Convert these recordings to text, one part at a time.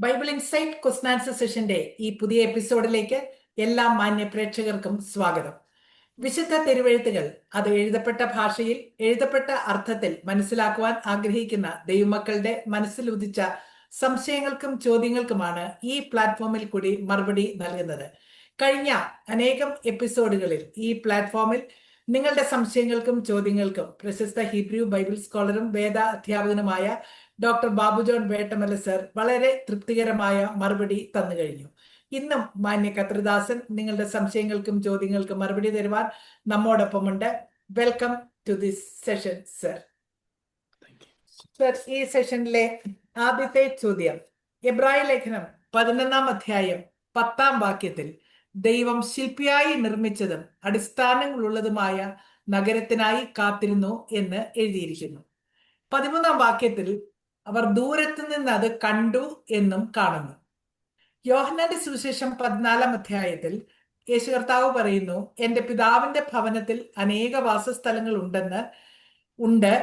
Bible insight question answer സെഷന്റെ ഈ പുതിയ എപ്പിസോഡിലേക്ക് എല്ലാ മാന്യ പ്രേക്ഷകർക്കും സ്വാഗതം. വിശുദ്ധ തിരുവെഴുത്തുകൾ അത് എഴുതപ്പെട്ട ഭാഷയിൽ എഴുതപ്പെട്ട അർത്ഥത്തിൽ മനസ്സിലാക്കുവാൻ ആഗ്രഹിക്കുന്ന ദൈവമക്കളുടെ മനസ്സിൽ ഉദിച്ച സംശയങ്ങൾക്കും ചോദ്യങ്ങൾക്കുമാണ് ഈ പ്ലാറ്റ്ഫോമിൽ കൂടി മറുപടി നൽകുന്നത്. കഴിഞ്ഞ അനേകം എപ്പിസോഡുകളിൽ ഈ പ്ലാറ്റ്ഫോമിൽ നിങ്ങളുടെ സംശയങ്ങൾക്കും ചോദ്യങ്ങൾക്കും പ്രശസ്ത ഹീബ്രു ബൈബിൾ സ്കോളറും വേദ അധ്യാപകനുമായ doctor Babu John Vettamala sir വളരെ തൃപ്തികരമായ മറുപടി തന്നു കഴിഞ്ഞു. ഇന്നും മാന്യ കത്രിദാസൻ നിങ്ങളുടെ സംശയങ്ങൾക്കും ചോദ്യങ്ങൾക്കും മറുപടി തരുവാൻ നമ്മോടൊപ്പമുണ്ട്. Welcome to this session sir. Sir, ഈ സെഷനിലെ ആദ്യത്തെ ചോദ്യം, എബ്രായ ലേഖനം 11-ാം അധ്യായം 10-ാം വാക്യത്തിൽ ദൈവം ശില്പിയായി നിർമ്മിച്ചതും അടിസ്ഥാനങ്ങളുള്ളതുമായ നഗരത്തിനായി കാത്തിരുന്നു എന്ന് എഴുതിയിരിക്കുന്നു. 13-ാം വാക്യത്തിൽ അവർ ദൂരത്തു നിന്ന് അത് കണ്ടു എന്നും കാണുന്നു. യോഹന്നാന്റെ സുവിശേഷം 14-ാം അധ്യായത്തിൽ യേശു കർത്താവ് പറയുന്നു, എന്റെ പിതാവിന്റെ ഭവനത്തിൽ അനേക വാസസ്ഥലങ്ങൾ ഉണ്ട്,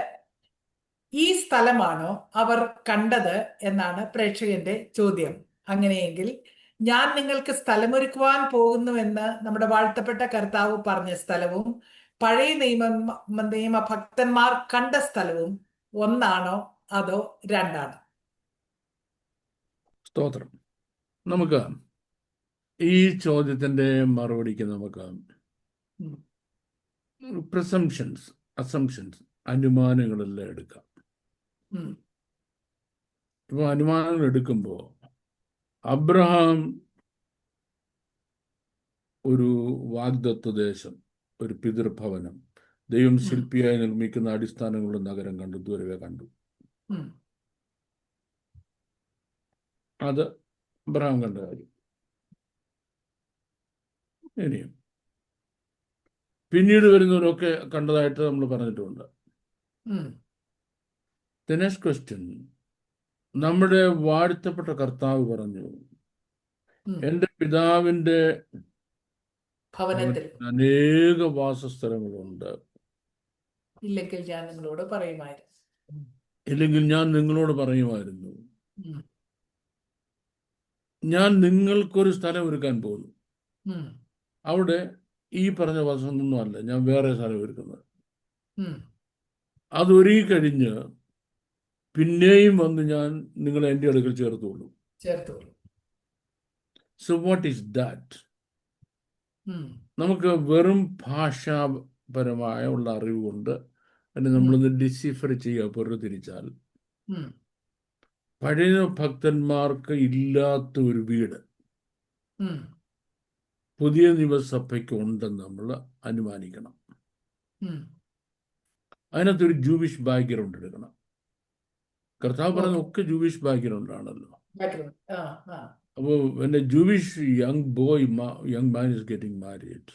ഈ സ്ഥലമാണോ അവർ കണ്ടത് എന്നാണ് പ്രേക്ഷകന്റെ ചോദ്യം. അങ്ങനെയെങ്കിൽ ഞാൻ നിങ്ങൾക്ക് സ്ഥലമൊരുക്കുവാൻ പോകുന്നുവെന്ന് നമ്മുടെ വാഴ്ത്തപ്പെട്ട കർത്താവ് പറഞ്ഞ സ്ഥലവും പഴയ നിയമ ഭക്തന്മാർ കണ്ട സ്ഥലവും ഒന്നാണോ അതോ രണ്ടാണോ? സ്തോത്രം. നമുക്ക് ഈ ചോദ്യത്തിന്റെ മറുപടിക്ക് നമുക്ക് അസംഷൻസ് അനുമാനങ്ങളെല്ലാം എടുക്കാം. ഇപ്പൊ അനുമാനങ്ങൾ എടുക്കുമ്പോൾ അബ്രഹാം ഒരു വാഗ്ദത്ത ദേശം, ഒരു പിതൃഭവനം, ദൈവം ശില്പിയായി നിർമ്മിക്കുന്ന അടിസ്ഥാനങ്ങളുടെ നഗരം കണ്ടു, ദൂരവേ കണ്ടു. അത് അബ്രഹാം കണ്ട കാര്യം. ഇനിയും പിന്നീട് വരുന്നവരൊക്കെ കണ്ടതായിട്ട് നമ്മൾ പറഞ്ഞിട്ടുണ്ട്. ദി നെക്സ്റ്റ് ക്വസ്റ്റ്യൻ, നമ്മുടെ വാഴ്ത്തപ്പെട്ട കർത്താവ് പറഞ്ഞു, എന്റെ പിതാവിന്റെ ഭവനത്തിൽ അനേക വാസസ്ഥലങ്ങളുണ്ട്, ഇല്ലെങ്കിൽ ഞാൻ നിങ്ങളോട് പറയുമായിരുന്നു. ഞാൻ നിങ്ങൾക്കൊരു സ്ഥലം ഒരുക്കാൻ പോകുന്നു. അവിടെ ഈ പറഞ്ഞ വാസമൊന്നും അല്ല, ഞാൻ വേറെ സ്ഥലം ഒരുക്കുന്നത്. അതൊരുങ്ങി കഴിഞ്ഞ് പിന്നെയും വന്ന് ഞാൻ നിങ്ങളെ എൻ്റെ അടുക്കൽ ചേർത്തോളൂ. So what is that? നമുക്ക് വെറും ഭാഷാപരമായ ഉള്ള അറിവ് കൊണ്ട് അതിനെ നമ്മളൊന്ന് ഡിസിഫർ ചെയ്യുക, പുറത്തിരിച്ചാൽ പഴയ ഭക്തന്മാർക്ക് ഇല്ലാത്ത ഒരു വീട് പുതിയ നിയമസഭയ്ക്ക് ഉണ്ടെന്ന് നമ്മൾ അനുമാനിക്കണം. അതിനകത്തൊരു ജൂവിഷ് ബാക്ക്ഗ്രൗണ്ട് എടുക്കണം. കർത്താവ് പറഞ്ഞ ഒക്കെ ജൂവിഷ് ബാക്ക്ഗ്രൗണ്ട് ആണല്ലോ. അപ്പോൾ when a Jewish young man is getting married,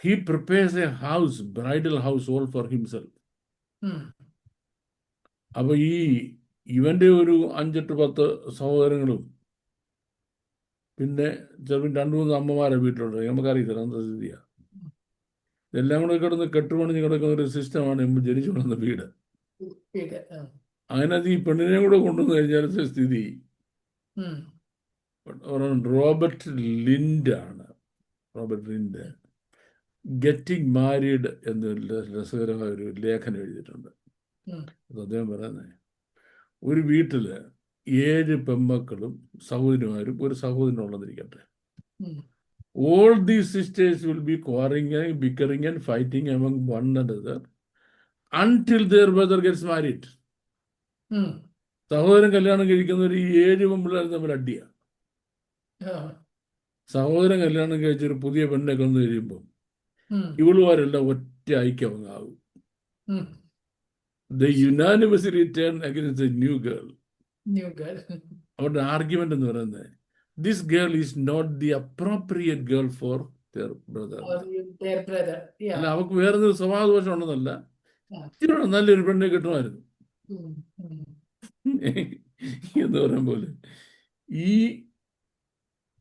he prepares a house, bridal house all for himself. അപ്പോൾ ഇവന്റെ ഒരു 5-10 സഹോദരങ്ങളും പിന്നെ ചിലപ്പോൾ 2-3 അമ്മമാരെ വീട്ടിലുണ്ട്. നമുക്കറിയില്ല എന്താ സ്ഥിതിയാ. ഇതെല്ലാം കൂടെ കിടന്ന് കെട്ടുപണിഞ്ഞ് കിടക്കുന്ന ഒരു സിസ്റ്റമാണ് നമ്മൾ ജനിച്ചു കൊണ്ടുവന്ന വീട്. അതിനകത്ത് ഈ പെണ്ണിനെ കൂടെ കൊണ്ടുവന്നു കഴിഞ്ഞാൽ സ്ഥിതി റോബർട്ട് ലിൻഡ് ഗെറ്റിംഗ് മാരീഡ് എന്ന രസകരമായ ഒരു ലേഖനം എഴുതിയിട്ടുണ്ട്. അദ്ദേഹം പറയുന്നത്, ഒരു വീട്ടില് 7 പെമ്മക്കളും സഹോദരിമാരും ഒരു സഹോദരനുള്ളതിരിക്കട്ടെ. All these sisters will be quarreling, bickering and fighting among one another until their brother gets married. സഹോദരൻ കല്യാണം കഴിക്കുന്ന ഒരു 7 പെമ്പിള്ളേർ തമ്മിൽ അടിയാണ്. സഹോദരൻ കല്യാണം കഴിച്ചൊരു പുതിയ പെണ്ണെ കൊന്നു കഴിയുമ്പോൾ ഇവളുമാരെല്ലാം ഒറ്റ ഐക്യമാകും. They unanimously turn against the new girl. അവരുടെ ആർഗ്യുമെന്റ് എന്ന് പറയുന്നത്, this girl is not the appropriate girl for their brother. അല്ല, അവർക്ക് വേറെ സ്വഭാവദോഷം ഉണ്ടെന്നല്ല, ഇതിനോട് നല്ലൊരു പെണ്ണെ കിട്ടുമായിരുന്നു എന്ന് പറയുന്ന പോലെ ഈ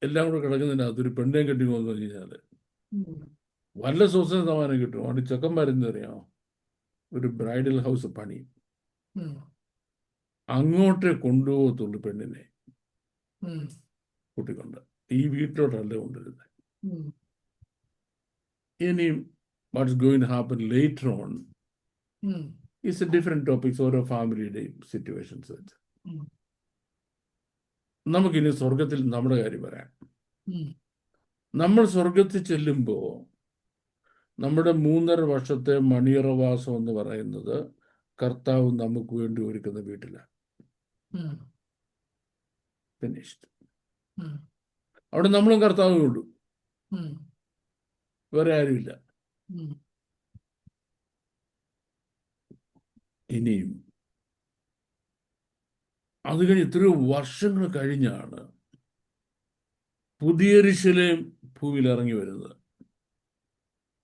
എല്ലാം കൂടെ കിടക്കുന്നതിന് അതൊരു പെണ്ണെ കെട്ടിപ്പോന്ന് കഴിഞ്ഞാല് വല്ല സ്വസ്ഥ സമാനം കിട്ടും. അവിടെ ചെക്കന്മാരെന്ന് അറിയാമോ, ഒരു ബ്രൈഡൽ ഹൗസ് പണി അങ്ങോട്ടേ കൊണ്ടുപോകത്തുള്ളൂ പെണ്ണിനെ. ഉം. കൂട്ടിക്കൊണ്ട് ഈ വീട്ടിലോട്ടല്ല കൊണ്ടുവരുന്നത്. ഉം. ഇനി what's going to happen later on ഉം. ഇറ്റ്സ് എ ഡിഫറെന്റ് ടോപ്പിക്സ്, ഓരോ ഫാമിലിയുടെയും സിറ്റുവേഷൻസ് വെച്ച്. ഉം. നമുക്കിനി സ്വർഗത്തിൽ നമ്മുടെ കാര്യം പറയാം. ഉം. നമ്മൾ സ്വർഗത്തിൽ ചെല്ലുമ്പോൾ നമ്മുടെ 3.5 വർഷത്തെ മണിയറവാസം എന്ന് പറയുന്നത് കർത്താവ് നമുക്ക് വേണ്ടി ഒരുക്കുന്ന വീട്ടിലാണ്. ഉം. ഫിനിഷ്ഡ്. ഉം. അവിടെ നമ്മളും കർത്താവേ ഉള്ളൂ, ഉം. വേറെ ആരുമില്ല. ഉം. ഇനിയും അത് കഴിഞ്ഞ് എത്രയോ വർഷങ്ങൾ കഴിഞ്ഞാണ് പുതിയ യെരൂശലേം ഭൂമിയിൽ ഇറങ്ങി വരുന്നത്.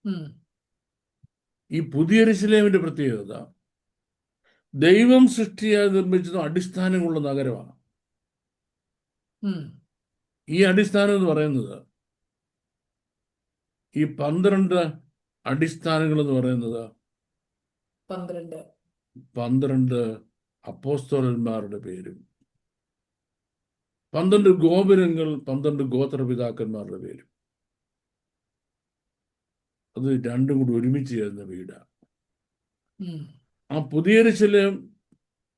ഉം. ഈ പുതിയ യെരൂശലേമിന്റെ പ്രത്യേകത ദൈവം സൃഷ്ടിയായി നിർമ്മിച്ചത് അടിസ്ഥാനമുള്ള നഗരമാണ്. ഉം. ഈ അടിസ്ഥാനം എന്ന് പറയുന്നത്, ഈ 12 അടിസ്ഥാനങ്ങൾ എന്ന് പറയുന്നത് 12 അപ്പോസ്തലന്മാരുടെ പേരും 12 ഗോപുരങ്ങൾ 12 ഗോത്രപിതാക്കന്മാരുടെ പേരും, അത് രണ്ടും കൂടി ഒരുമിച്ച് ചേരുന്ന വീടാണ്. ഉം. ആ പുതിയ യെരൂശലേം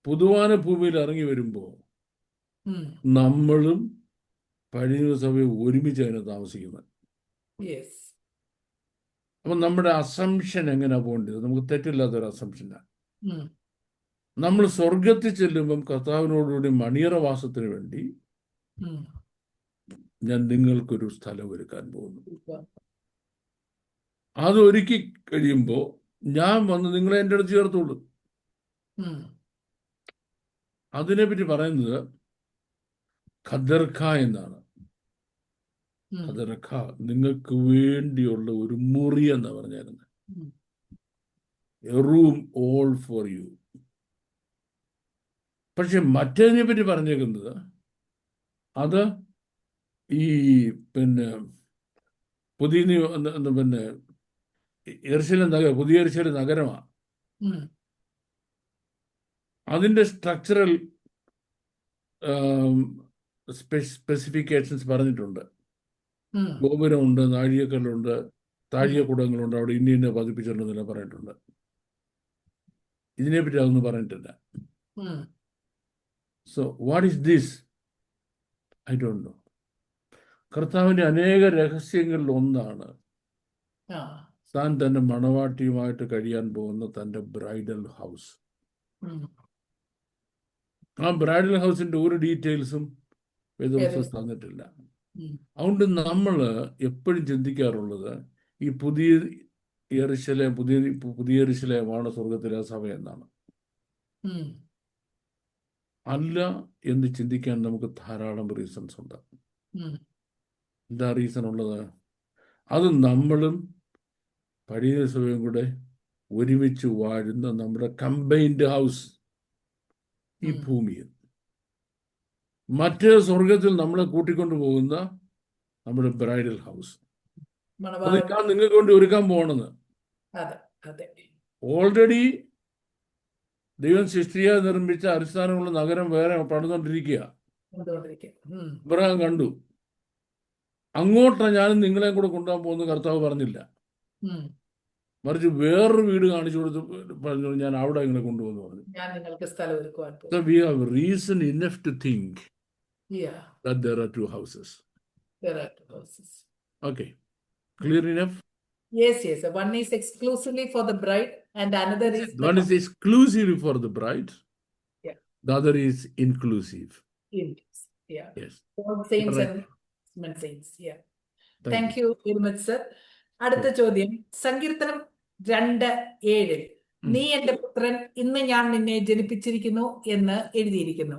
പുതുവാന ഭൂമിയിൽ ഇറങ്ങി വരുമ്പോൾ ഉം. നമ്മളും പഴയ സഭയും ഒരുമിച്ച് അതിനെ താമസിക്കുന്നത്. Yes. അപ്പം നമ്മുടെ അസംഷൻ എങ്ങനെയാ പോകേണ്ടത്? നമുക്ക് തെറ്റില്ലാത്തൊരു അസംഷനാണ്. ഉം. നമ്മൾ സ്വർഗത്തിൽ ചെല്ലുമ്പം കർത്താവിനോടുകൂടി മണിയറവാസത്തിന് വേണ്ടി ഉം. ഞാൻ നിങ്ങൾക്കൊരു സ്ഥലം ഒരുക്കാൻ പോകുന്നു. Super. അത് ഒരുക്കി കഴിയുമ്പോൾ ഞാൻ വന്ന് നിങ്ങളെ എൻ്റെ അടുത്ത് ചേർത്തുള്ളൂ. ഉം. അതിനെപ്പറ്റി പറയുന്നത് ഖദർഖ എന്നാണ്. ഉം. ഖദർഖ നിങ്ങൾക്ക് വേണ്ടിയുള്ള ഒരു മുറി എന്നാണ് പറഞ്ഞിരുന്നത്. ഉം. A room all for you. പക്ഷെ മറ്റേതിനെ പറ്റി പറഞ്ഞേക്കുന്നത് അത് ഈ പിന്നെ പുതിയ പിന്നെ പുതിയ യെരൂശലേം നഗരമാണ്. ഉം. അതിൻ്റെ സ്ട്രക്ചറൽ സ്പെസിഫിക്കേഷൻസ് പറഞ്ഞിട്ടുണ്ട്. ഉം. ഗോപുരമുണ്ട്, നാഴികക്കല്ലുണ്ട്, താഴികക്കുടങ്ങളുണ്ട്, അവിടെ ഇന്ന പതിപ്പിച്ചിട്ടുണ്ടെന്നെല്ലാം പറഞ്ഞിട്ടുണ്ട്. ഇതിനെപ്പറ്റി അതൊന്നും പറഞ്ഞിട്ടില്ല. ഉം. So what is this? I don't know. കർത്താവിൻ്റെ അനേക രഹസ്യങ്ങളിൽ ഒന്നാണ് ആ. താൻ തൻ്റെ മണവാട്ടിയുമായിട്ട് കഴിയാൻ പോകുന്ന തൻ്റെ ബ്രൈഡൽ ഹൗസ്. ഉം. ആ ബ്രൈഡൽ ഹൗസിൻ്റെ ഒരു ഡീറ്റെയിൽസും വേദപുസ്തകം Yes. തന്നിട്ടില്ല. ഉം. അതുകൊണ്ട് നമ്മൾ എപ്പോഴും ചിന്തിക്കാറുള്ളത് ഈ പുതിയ യെരൂശലേമാണ് സ്വർഗത്തിലെ സഭ എന്നാണ്. ഉം. അല്ല എന്ന് ചിന്തിക്കാൻ നമുക്ക് ധാരാളം റീസൺസ് ഉണ്ട്. ഉം. എന്താ റീസൺ ഉള്ളത്? അത് നമ്മളും പഴയ സഭയും കൂടെ ഒരുമിച്ച് വാഴുന്ന നമ്മുടെ കമ്പൈൻഡ് ഹൗസ് ഈ ഭൂമിയിൽ, മറ്റേ സ്വർഗത്തിൽ നമ്മളെ കൂട്ടിക്കൊണ്ടു പോകുന്ന നമ്മുടെ ബ്രൈഡൽ ഹൗസ്. അത് ഞാൻ നിങ്ങൾക്ക് വേണ്ടി ഒരുക്കാൻ പോകണമെന്ന്. അതെ. അതെ. ഓൾറെഡി ദൈവം സൃഷ്ടിയായി നിർമ്മിച്ച അടിസ്ഥാനമുള്ള നഗരം വേറെ പണിതുകൊണ്ടിരിക്കുക. ഇബ്രാഹിം കണ്ടു. അങ്ങോട്ടാണ് ഞാനും നിങ്ങളെയും കൂടെ കൊണ്ടുപോകാൻ പോകുന്ന കർത്താവ് പറഞ്ഞില്ല. മറിച്ച് വേറൊരു വീട് കാണിച്ചു കൊടുത്ത് പറഞ്ഞു, ഞാൻ അവിടെ ഇങ്ങനെ കൊണ്ടുപോകുന്നു പറഞ്ഞു. ഞാൻ നിങ്ങൾക്ക് സ്ഥലം ഒരുക്കുവാൻ പോകുന്നു. So we have reason enough to think Yeah, that there are two houses. there are two houses. Okay. Clear enough? Yes, yes. One is exclusively for the bride and another is the One is exclusively for the bride. Yeah. The other is inclusive. Yeah. Yes. All saints Right. and saints. Yeah. Thank Thank you very much, sir. അടുത്ത ചോദ്യം, സങ്കീർത്തനം 2:7 നീ എന്റെ പുത്രൻ, ഇന്ന് ഞാൻ നിന്നെ ജനിപ്പിച്ചിരിക്കുന്നു എന്ന് എഴുതിയിരിക്കുന്നു.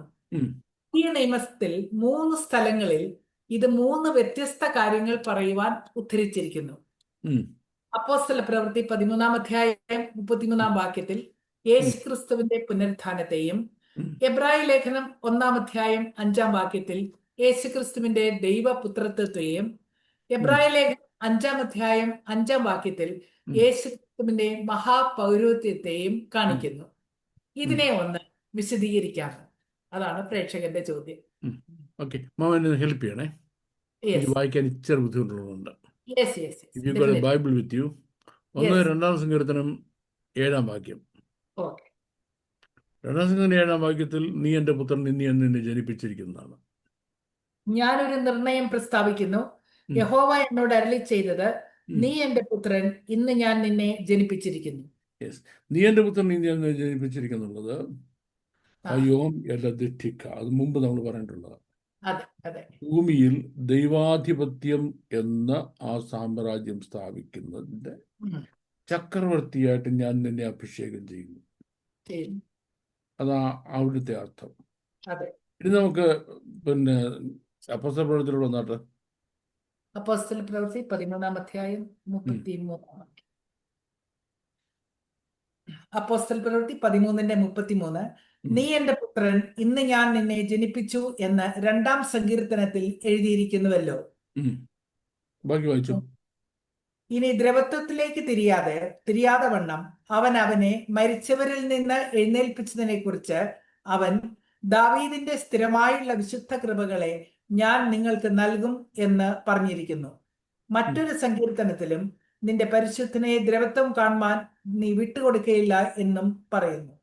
ഈ നിയമത്തിൽ 3 സ്ഥലങ്ങളിൽ ഇത് 3 വ്യത്യസ്ത കാര്യങ്ങൾ പറയുവാൻ ഉദ്ധരിച്ചിരിക്കുന്നു. അപ്പോസ്തല പ്രവൃത്തി 13-ാം അധ്യായം 33-ാം വാക്യത്തിൽ യേശുക്രിസ്തുവിന്റെ പുനരുത്ഥാനത്തെയും, എബ്രായ ലേഖനം 1-ാം അധ്യായം 5-ാം വാക്യത്തിൽ യേശുക്രിസ്തുവിന്റെ ദൈവപുത്രത്വത്തെയും, എബ്രായ ലേഖനം 5-ാം അധ്യായം 5-ാം വാക്യത്തിൽ യേശുക്രിസ്തുവിന്റെ മഹാപൗരോഹിത്യത്തെയും കാണിക്കുന്നു. ഇതിനെ ഒന്ന് വിശദീകരിക്കാം. അതാണ് പ്രേക്ഷകന്റെ ചോദ്യം. ഓക്കെ, മാമ എന്നെ ഹെൽപ്പ് ചെയ്യണേ. എനിക്ക് യെസ് വായിക്കാൻ ഇച്ചിരി ബുദ്ധിമുട്ടുള്ളതുകൊണ്ട്. Yes yes if yes you got a definitely. Bible with you, yes. 2 സങ്കീർത്തനം 7 വാക്യം. ഓക്കെ. 2 സങ്കീർത്തനം 7 വാക്യത്തിൽ നീ എൻ്റെ പുത്രൻ, ഇന്ന് ഞാൻ നിന്നെ ജനിപ്പിച്ചിരിക്കുന്നതാണ്. ഞാനൊരു നിർണയം പ്രസ്താവിക്കുന്നു. ഉം, യഹോവ എന്നോട് അരുളി ചെയ്തത്, ഉം. നീ എൻ്റെ പുത്രൻ, ഇന്ന് ഞാൻ നിന്നെ ജനിപ്പിച്ചിരിക്കുന്നു. യെസ്, നീ എൻ്റെ പുത്രൻ, ഇന്ന് ഞാൻ നിന്നെ ജനിപ്പിച്ചിരിക്കുന്നുള്ളത് ആ, ഹയോം എലദിറ്റിക്ക. അത് മുമ്പ് നമ്മൾ പറഞ്ഞിട്ടുള്ളത്. അതെ അതെ. ഭൂമിയിൽ ദൈവാധിപത്യം എന്ന ആ സാമ്രാജ്യം സ്ഥാപിക്കുന്നതിൻ്റെ ഉം, ചക്രവർത്തിയായിട്ട് ഞാൻ നിന്നെ അഭിഷേകം ചെയ്യുന്നു. ശരി. അതാ അവിടുത്തെ അർത്ഥം. അതെ. ഇനി നമുക്ക് പിന്നെ അപ്പോസ്തല പ്രവൃത്തിയിലൂടെ വന്നാട്ടെ. അപ്പോസ്തല പ്രവൃത്തി 13-ാം അധ്യായം 33-ാം വാക്യം. അപ്പോസ്തല പ്രവൃത്തി 13:33. നീ എൻ്റെ പുത്രൻ, ഇന്ന് ഞാൻ നിന്നെ ജനിപ്പിച്ചു എന്ന് 2-ാം സങ്കീർത്തനത്തിൽ എഴുതിയിരിക്കുന്നുവല്ലോ. ബാക്കി വായിച്ചു. ഇനി ദ്രവത്വത്തിലേക്ക് തിരിയാതെ വണ്ണം അവൻ അവനെ മരിച്ചവരിൽ നിന്ന് എഴുന്നേൽപ്പിച്ചതിനെ കുറിച്ച് അവൻ, ദാവീദിന്റെ സ്ഥിരമായുള്ള വിശുദ്ധ കൃപകളെ ഞാൻ നിങ്ങൾക്ക് നൽകും എന്ന് പറഞ്ഞിരിക്കുന്നു. മറ്റൊരു സങ്കീർത്തനത്തിലും നിന്റെ പരിശുദ്ധനെ ദ്രവത്വം കാണുവാൻ നീ വിട്ടുകൊടുക്കുകയില്ല എന്നും പറയുന്നു.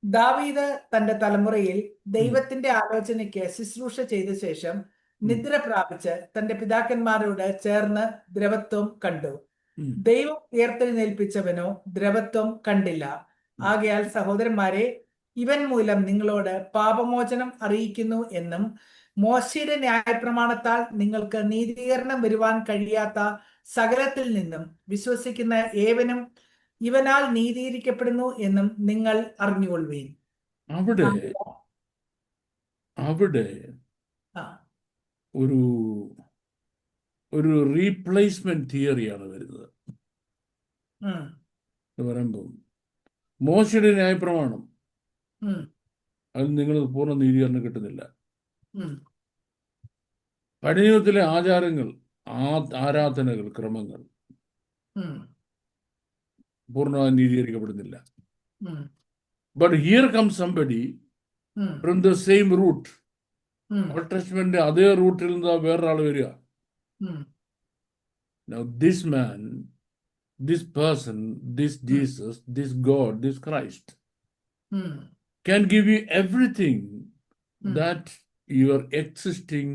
ദാവീദ് തന്റെ തലമുറയിൽ ദൈവത്തിന്റെ ആലോചനയ്ക്ക് ശുശ്രൂഷ ചെയ്ത ശേഷം നിദ്ര പ്രാപിച്ച് തന്റെ പിതാക്കന്മാരോട് ചേർന്ന് ദ്രവത്വം കണ്ടു. ദൈവം ഉയർത്തെഴുന്നേൽപ്പിച്ചവനോ ദ്രവത്വം കണ്ടില്ല. ആകയാൽ സഹോദരന്മാരെ, ഇവൻ മൂലം നിങ്ങളോട് പാപമോചനം അറിയിക്കുന്നു എന്നും മോശയുടെ ന്യായപ്രമാണത്താൽ നിങ്ങൾക്ക് നീതീകരണം വരുവാൻ കഴിയാത്ത സകലത്തിൽ നിന്നും വിശ്വസിക്കുന്ന ഏവനും ഇവനാൽ നീതീകരിക്കപ്പെടുന്നു എന്നും നിങ്ങൾ അറിഞ്ഞുകൊള്ളുവീൻ. അവിടെ ഒരു ഒരു റീപ്ലേസ്മെന്റ് തിയറിയാണ് വരുന്നത്. എന്ന് പറയുമ്പോൾ മോശയുടെ ന്യായപ്രമാണം, അതിൽ നിങ്ങൾ പൂർണ്ണ നീതീകരണം കിട്ടുന്നില്ല. പഴയത്തിലെ ആചാരങ്ങൾ, ആരാധനകൾ, ക്രമങ്ങൾ പൂർണ്ണമായി നീതീകരിക്കപ്പെടുന്നില്ല. But here comes somebody from the same root. Old Testament അതേ റൂട്ടിൽ നിന്ന് വേറൊരാൾ വരിക. Now this man, this person, this Jesus, this God, this Christ can give you everything that your existing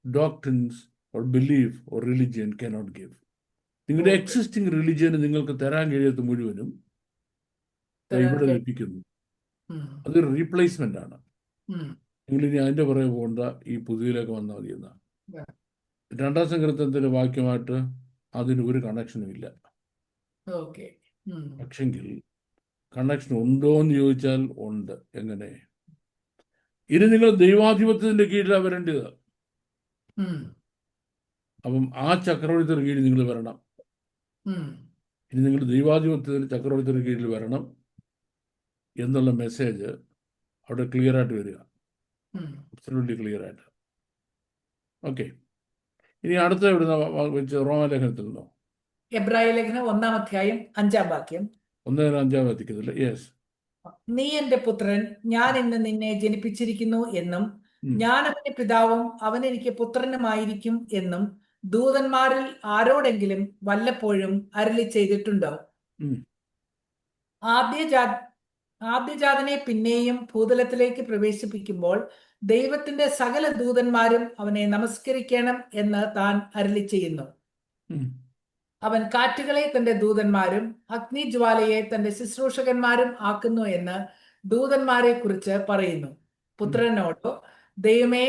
doctrines or belief or religion cannot give. നിങ്ങളുടെ existing റിലിജിയന് നിങ്ങൾക്ക് തരാൻ കഴിയാത്ത മുഴുവനും ഇവിടെ ലഭിക്കുന്നു. അതൊരു റീപ്ലേസ്മെന്റ് ആണ്. നിങ്ങൾ ഇനി അതിന്റെ പുറകെ പോകണ്ട, ഈ പുതിയതിലേക്ക് വന്നാൽ മതി എന്നാ. 2-ാം സങ്കീർത്തനത്തിന്റെ വാക്യമായിട്ട് അതിന് ഒരു കണക്ഷനും ഇല്ല. പക്ഷെങ്കിൽ കണക്ഷൻ ഉണ്ടോ എന്ന് ചോദിച്ചാൽ ഉണ്ട്. എങ്ങനെ? ഇനി നിങ്ങൾ ദൈവാധിപത്യത്തിന്റെ കീഴിലാണ് വരേണ്ടത്. അപ്പം ആ ചക്രവർത്തിയുടെ കീഴിൽ നിങ്ങൾ വരണം. ഇനി നിങ്ങൾ ദൈവാധിപത്യത്തിന് ചക്രവർത്തിയുടെ കീഴിൽ വരണം എന്നുള്ള മെസ്സേജ് അവിടെ ക്ലിയർ ആയിട്ട് വരിക. അബ്സല്യൂട്ട്ലി ക്ലിയർ ആയിട്ട്. ഓക്കെ, ഇനി അടുത്ത എവിടുന്ന വെച്ച് റോമാലേഖനത്തിൽ നിന്നോ? എബ്രായ ലേഖനം 1-ാം അധ്യായം 5-ാം വാക്യം. 1-5 എത്തിക്കുന്നില്ല. യെസ്. നീ എൻ്റെ പുത്രൻ, ഞാൻ ഇന്ന് നിന്നെ ജനിപ്പിച്ചിരിക്കുന്നു എന്നും ഞാൻ അവന്റെ പിതാവും അവൻ എനിക്ക് പുത്രനുമായിരിക്കും എന്നും ദൂതന്മാരിൽ ആരോടെങ്കിലും വല്ലപ്പോഴും അരുളി ചെയ്തിട്ടുണ്ടോ? ആദ്യജാതനെ പിന്നെയും ഭൂതലത്തിലേക്ക് പ്രവേശിപ്പിക്കുമ്പോൾ ദൈവത്തിന്റെ സകല ദൂതന്മാരും അവനെ നമസ്കരിക്കണം എന്ന് താൻ അരുളി ചെയ്യുന്നു. അവൻ കാറ്റുകളെ തന്റെ ദൂതന്മാരും അഗ്നിജ്വാലയെ തന്റെ ശുശ്രൂഷകന്മാരും ആക്കുന്നു എന്ന് ദൂതന്മാരെ കുറിച്ച് പറയുന്നു. പുത്രനോടോ, ദൈവമേ,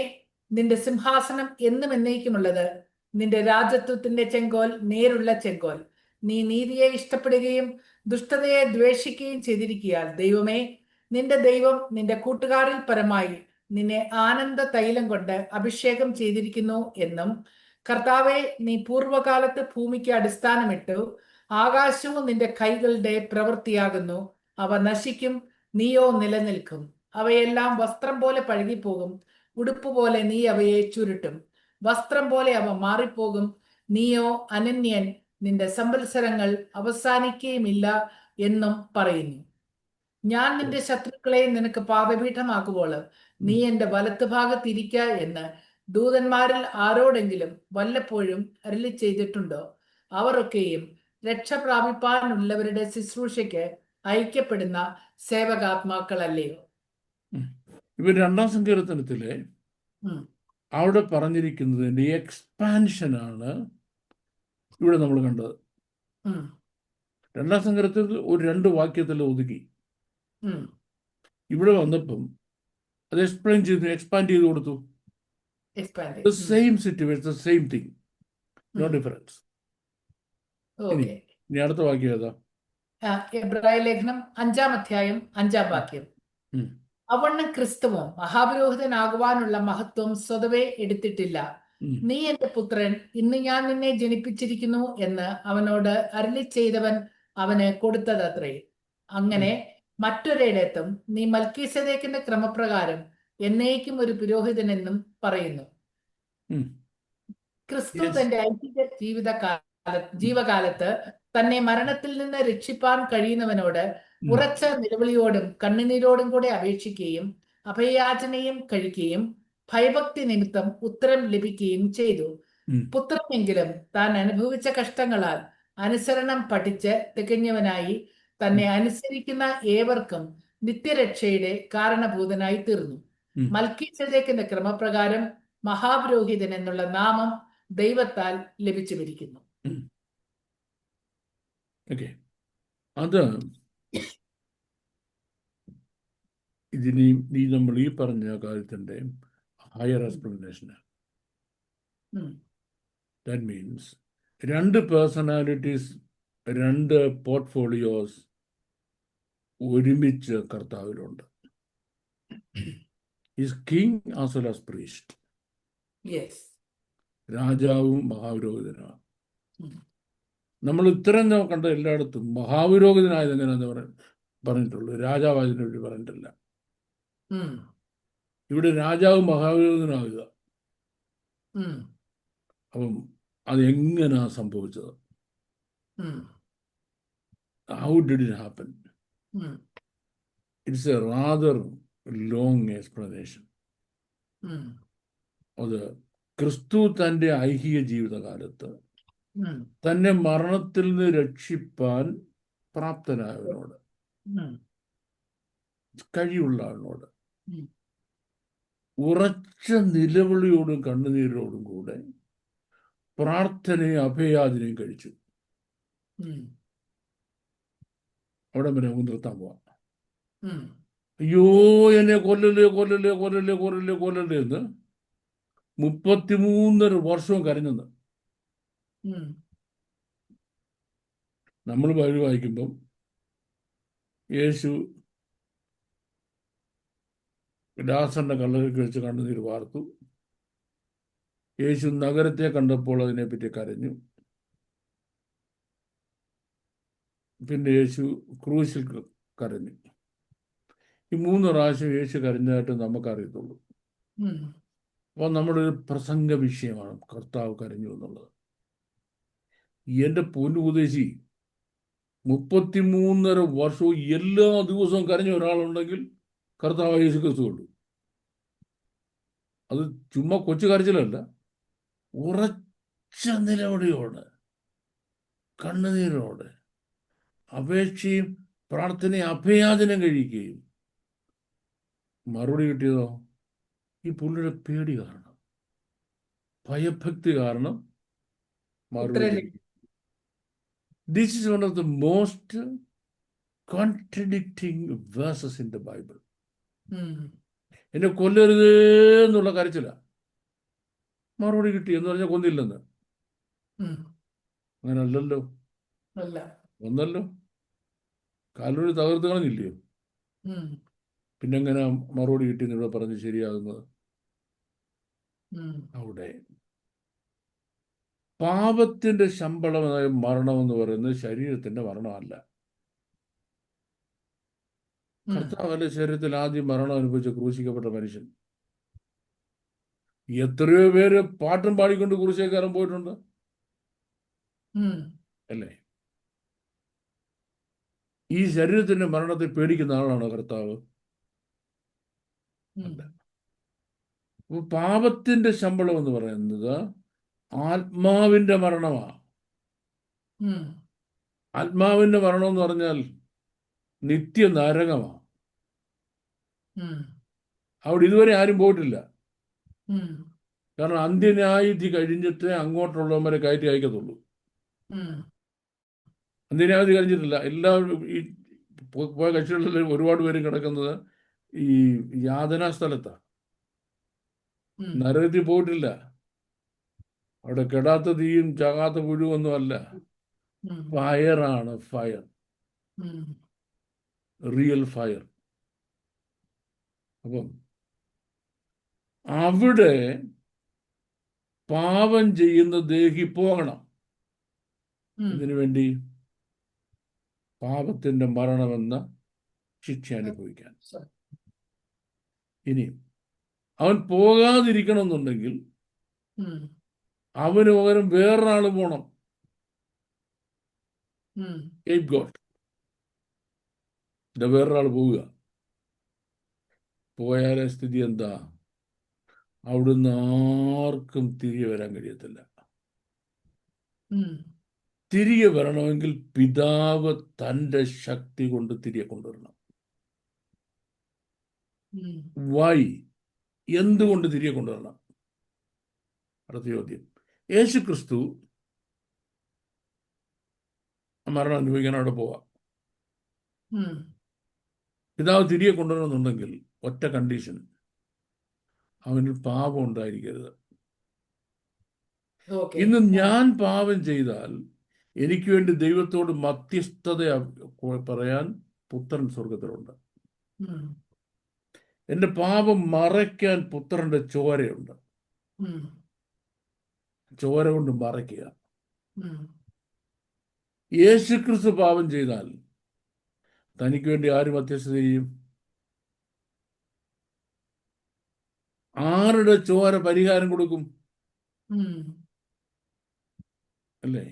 നിന്റെ സിംഹാസനം എന്നും എന്നേക്കുമുള്ളത്, നിന്റെ രാജത്വത്തിന്റെ ചെങ്കോൽ നേരുള്ള ചെങ്കോൽ. നീ നീതിയെ ഇഷ്ടപ്പെടുകയും ദുഷ്ടതയെ ദ്വേഷിക്കുകയും ചെയ്തിരിക്കയാൽ ദൈവമേ, നിന്റെ ദൈവം നിന്റെ കൂട്ടുകാരിൽ പരമായി നിന്നെ ആനന്ദ തൈലം കൊണ്ട് അഭിഷേകം ചെയ്തിരിക്കുന്നു എന്നും, കർത്താവെ, നീ പൂർവകാലത്ത് ഭൂമിക്ക് അടിസ്ഥാനമിട്ടു, ആകാശവും നിന്റെ കൈകളുടെ പ്രവൃത്തിയാകുന്നു. അവ നശിക്കും, നീയോ നിലനിൽക്കും. അവയെല്ലാം വസ്ത്രം പോലെ പഴകിപ്പോകും, ഉടുപ്പ് പോലെ നീ അവയെ ചുരുട്ടും. വസ്ത്രം പോലെ അവ മാറിപ്പോകും, നീയോ അനന്യൻ, നിന്റെ സംവത്സരങ്ങൾ അവസാനിക്കുകയുമില്ല എന്നും പറയുന്നു. ഞാൻ നിന്റെ ശത്രുക്കളെ നിനക്ക് പാദപീഠമാക്കുമ്പോൾ നീ എന്റെ വലത്തുഭാഗത്തിരിക്ക എന്ന് ദൂതന്മാരിൽ ആരോടെങ്കിലും വല്ലപ്പോഴും അരുളി ചെയ്തിട്ടുണ്ടോ? അവരൊക്കെയും രക്ഷ പ്രാപിപ്പാനുള്ളവരുടെ ശുശ്രൂഷയ്ക്ക് ഐക്യപ്പെടുന്ന സേവകാത്മാക്കളല്ലയോ? ഇവർ 2-ാം സങ്കീർത്തനത്തിലെ അവിടെ പറഞ്ഞിരിക്കുന്നതിന്റെ എക്സ്പാൻഷനാണ് ഇവിടെ നമ്മൾ കണ്ടത്. 2-ാം സങ്കീർത്തനത്തിൽ ഒരു 2 വാക്യത്തിൽ ഒതുക്കി. ഇവിടെ വന്നപ്പം അത് എക്സ്പാൻഡ് ചെയ്ത് കൊടുത്തു. The same situation, the same thing, no difference. ഇനി അടുത്ത വാക്യം ഏതാ? എബ്രായ ലേഖനം 5-ാം അധ്യായം 5-ാം വാക്യം. അവണ്ണം ക്രിസ്തുവും മഹാപുരോഹിതനാകുവാനുള്ള മഹത്വം സ്വതവേ എടുത്തിട്ടില്ല. നീ എന്റെ പുത്രൻ, ഇന്ന് ഞാൻ നിന്നെ ജനിപ്പിച്ചിരിക്കുന്നു എന്ന് അവനോട് അരുളി ചെയ്തവൻ അവന് കൊടുത്തതത്രേ. അങ്ങനെ മറ്റൊരിടത്തും നീ മൽക്കീസേദെക്കിന്റെ ക്രമപ്രകാരം എന്നേക്കും ഒരു പുരോഹിതനെന്നും പറയുന്നു. ക്രിസ്തു തന്റെ ഐഹിക ജീവകാലത്ത് തന്നെ മരണത്തിൽ നിന്ന് രക്ഷിപ്പാൻ കഴിയുന്നവനോട് ഉറച്ച നിലവിളിയോടും കണ്ണുനീരോടും കൂടെ അപേക്ഷിക്കുകയും അഭയയാചനയും കഴിക്കുകയും ഭയഭക്തി നിമിത്തം ഉത്തരം ലഭിക്കുകയും ചെയ്തു. പുത്രനെങ്കിലും താൻ അനുഭവിച്ച കഷ്ടങ്ങളാൽ അനുസരണം പഠിച്ച് തികഞ്ഞവനായി തന്നെ അനുസരിക്കുന്ന ഏവർക്കും നിത്യരക്ഷയുടെ കാരണഭൂതനായി തീർന്നു. മൽക്കീസേദെക്കിന്റെ ക്രമപ്രകാരം മഹാപുരോഹിതൻ എന്നുള്ള നാമം ദൈവത്താൽ ലഭിച്ചുമിരിക്കുന്നു. അത് ഇതിനെയും നമ്മൾ ഈ പറഞ്ഞ കാര്യത്തിന്റെ ഹയർ എക്സ്പ്ലനേഷനാണ്. ദാറ്റ് മീൻസ് 2 പേഴ്സണാലിറ്റീസ്, 2 പോർട്ട്ഫോളിയോസ് ഒരുമിച്ച് കർത്താവിലുണ്ട്. Is king as well as priest. രാജാവും മഹാപുരോഹിതനാണ്. നമ്മൾ ഇത്രയും കണ്ട എല്ലായിടത്തും മഹാപുരോഹിതനായത് എങ്ങനെയാന്ന് പറഞ്ഞിട്ടുള്ളൂ, രാജാവായതിനെ പറ്റി പറഞ്ഞിട്ടില്ല. ഇവിടെ രാജാവ് മഹാപുരോഹിതനാകുക. അപ്പം അതെങ്ങനെയാ സംഭവിച്ചത്? How did it happen? It's A rather long explanation. അത് ക്രിസ്തു തൻ്റെ ഐഹിക ജീവിതകാലത്ത് തന്നെ മരണത്തിൽ നിന്ന് രക്ഷിപ്പാൻ പ്രാപ്തനായവനോട്, കഴിയുള്ള ആളിനോട് ഉറച്ച നിലവിളിയോടും കണ്ണുനീരോടും കൂടെ പ്രാർത്ഥനയും അഭയാചനയും കഴിച്ചു. അവിടെ വരെ നിർത്താൻ പോവാം. അയ്യോ എന്നെ കൊല്ലല്ലേ കൊല്ലല്ലേ കൊല്ലല്ലേ കൊല്ലല്ലേ കൊല്ലല്ലേ എന്ന് 33 വർഷവും കരഞ്ഞെന്ന് നമ്മൾ വഴി വായിക്കുമ്പം യേശു ലാസറിന്റെ കല്ലറയ്ക്ക് വെച്ച് കണ്ണുനീര് വാർത്തു. യേശു നഗരത്തെ കണ്ടപ്പോൾ അതിനെപ്പറ്റി കരഞ്ഞു. പിന്നെ യേശു ക്രൂശിൽ കരഞ്ഞു. ഈ 3 പ്രാവശ്യം യേശു കരഞ്ഞതായിട്ട് നമുക്കറിയത്തുള്ളൂ. അപ്പോൾ നമ്മുടെ ഒരു പ്രസംഗ വിഷയമാണ് കർത്താവ് കരഞ്ഞു എന്നുള്ളത്. എൻ്റെ പൊന്നുപദേശി, 33 വർഷവും എല്ലാ ദിവസവും കരഞ്ഞ ഒരാളുണ്ടെങ്കിൽ കർത്താവ് യേശു ക്രിസ്തു ഉള്ളൂ. അത് ചുമ്മാ കൊച്ചു കരച്ചിലല്ല, ഉറച്ച നിലവിളിയോടെ കണ്ണുനീരോടെ അപേക്ഷയും പ്രാർത്ഥനയും അഭയാചനം കഴിക്കുകയും മറുപടി കിട്ടിയതോ ഈ പുള്ളിയുടെ പേടി കാരണം, ഭയഭക്തി കാരണം മറുപടി. This is one of the most contradicting verses in the Bible. എന്നെ കൊല്ലരുത് എന്നുള്ള കരച്ചില, മറുപടി കിട്ടി എന്ന് പറഞ്ഞാൽ കൊന്നില്ലെന്ന്. അങ്ങനെ അല്ലല്ലോ, ഒന്നല്ലോ, കാലൊരു തകർത്ത് കളഞ്ഞില്ലയോ? പിന്നെങ്ങനെ മറുപടി കിട്ടി എന്നിവിടെ പറഞ്ഞ് ശരിയാകുന്നത്? അവിടെ പാപത്തിന്റെ ശമ്പളമായ മരണമെന്ന് പറയുന്നത് ശരീരത്തിന്റെ മരണമല്ല. കർത്താവിന്റെ ശരീരത്തിൽ ആദ്യം മരണം അനുഭവിച്ച ക്രൂശിക്കപ്പെട്ട മനുഷ്യൻ. എത്രയോ പേര് പാട്ടും പാടിക്കൊണ്ട് ക്രൂശിൽ കയറാൻ പോയിട്ടുണ്ട് അല്ലേ? ഈ ശരീരത്തിന്റെ മരണത്തെ പേടിക്കുന്ന ആളാണോ കർത്താവ്? അല്ല. അപ്പോൾ പാപത്തിന്റെ ശമ്പളം എന്ന് പറയുന്നത് ആത്മാവിന്റെ മരണമാണ്. ഉം. ആത്മാവിന്റെ മരണം എന്ന് പറഞ്ഞാൽ നിത്യ നരകമാണ്. ഉം. അവിടെ ഇതുവരെ ആരും പോയിട്ടില്ല. ഉം. കാരണം അന്ത്യന്യായവിധി കഴിഞ്ഞിട്ടേ അങ്ങോട്ടുള്ളവന്മാരെ കയറ്റി അയക്കത്തുള്ളൂ. ഉം. അന്ത്യന്യായവിധി കഴിഞ്ഞിട്ടില്ല. എല്ലാവരും ഈ പോയ കക്ഷികളിൽ ഒരുപാട് പേര് കിടക്കുന്നത് ഈ യാതനാ സ്ഥലത്താണ്. ഉം. നരകത്തിൽ പോയിട്ടില്ല. അവിടെ കെടാത്ത തീയും ചാകാത്ത പുഴുവൊന്നും അല്ല. ഉം. ഫയറാണ്, ഫയർ, ഉം. Real fire. അപ്പം അവിടെ പാപം ചെയ്യുന്ന ദേഹി പോകണം. ഉം. ഇതിനു വേണ്ടി പാപത്തിന്റെ മരണമെന്ന ശിക്ഷ അനുഭവിക്കാൻ. ഇനി അവൻ പോകാതിരിക്കണമെന്നുണ്ടെങ്കിൽ ഉം. അവന് പകരം വേറൊരാൾ പോണം. ഉം. ഗോഡ് വേറൊരാൾ പോവുക. പോയാലെ സ്ഥിതി എന്താ? അവിടുന്ന് ആർക്കും തിരികെ വരാൻ കഴിയത്തില്ല. ഉം. തിരികെ വരണമെങ്കിൽ പിതാവ് തൻ്റെ ശക്തി കൊണ്ട് തിരികെ കൊണ്ടുവരണം. ഉം. വൈ? എന്തുകൊണ്ട് തിരികെ കൊണ്ടുവരണം? അടുത്ത ചോദ്യം. യേശു ക്രിസ്തു മരണം അനുഭവിക്കാൻ അവിടെ പോവാം. ഉം. പിതാവ് തിരികെ കൊണ്ടുവരണമെന്നുണ്ടെങ്കിൽ ഒറ്റ കണ്ടീഷൻ, അവനിൽ പാപം ഉണ്ടായിരിക്കരുത്. ഓക്കേ. ഇന്ന് ഞാൻ പാപം ചെയ്താൽ എനിക്ക് വേണ്ടി ദൈവത്തോട് മധ്യസ്ഥത പറയാൻ പുത്രൻ സ്വർഗത്തിലുണ്ട്. ഉം. എൻ്റെ പാപം മറയ്ക്കാൻ പുത്രന്റെ ചോരയുണ്ട്. ഉം. ചോര കൊണ്ട് മറയ്ക്കുക. ഉം. യേശു ക്രിസ്തു പാപം ചെയ്താൽ തനിക്ക് വേണ്ടി ആര് മധ്യസ്ഥത ചെയ്യും? ആരുടെ ചോര പരിഹാരം കൊടുക്കും? ഉം. അല്ലേ?